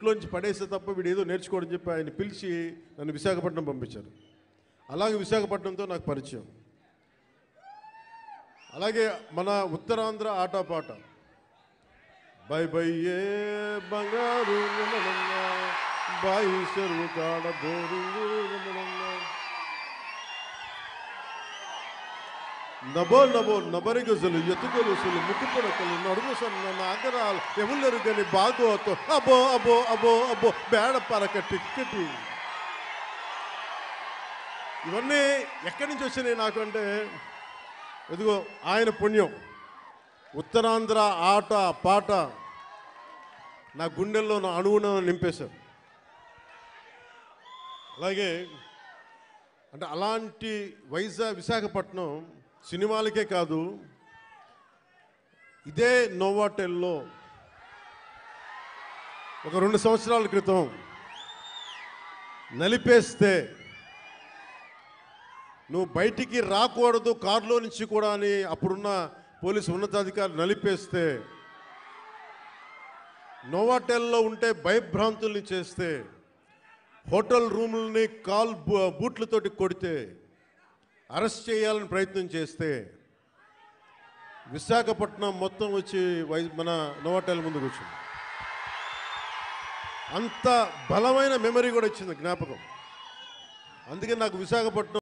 ఇంట్లోంచి పడేస్తే తప్ప వీడు ఏదో నేర్చుకోవడం చెప్పి ఆయన పిలిచి నన్ను విశాఖపట్నం పంపించారు. అలాగే విశాఖపట్నంతో నాకు పరిచయం. అలాగే మన ఉత్తరాంధ్ర ఆటపాట బై బై ఏ బంగారు బాయి చెరువు కాడ బోరింగు నబో నబో నబరిగజలు ఎత్తుకొలుసులు ముక్కు పొడకలు నడుము సన్న నాగరాలు ఎవరు కానీ బాగోతో అబో అబో అబో అబో బేడ పరక టిక్కెటి. ఇవన్నీ ఎక్కడి నుంచి వచ్చినాయి నాకు అంటే, ఇదిగో ఆయన పుణ్యం. ఉత్తరాంధ్ర ఆట పాట నా గుండెల్లో నా అణువున నింపేశారు. అలాగే అంటే అలాంటి విశాఖపట్నం సినిమాలకే కాదు, ఇదే నోవాటెల్లో ఒక 2 సంవత్సరాల క్రితం నలిపేస్తే నువ్వు బయటికి రాకూడదు కారులో నుంచి కూడా అని అప్పుడున్న పోలీసు ఉన్నతాధికారులు నలిపేస్తే, నోవాటెల్లో ఉంటే భయభ్రాంతుల్ని చేస్తే, హోటల్ రూములని బూట్లతోటి కొడితే, అరెస్ట్ చేయాలని ప్రయత్నం చేస్తే, విశాఖపట్నం మొత్తం వచ్చి మన నోవాటెల్ ముందుకు వచ్చింది. అంత బలమైన మెమరీ కూడా వచ్చింది, జ్ఞాపకం. అందుకే నాకు విశాఖపట్నం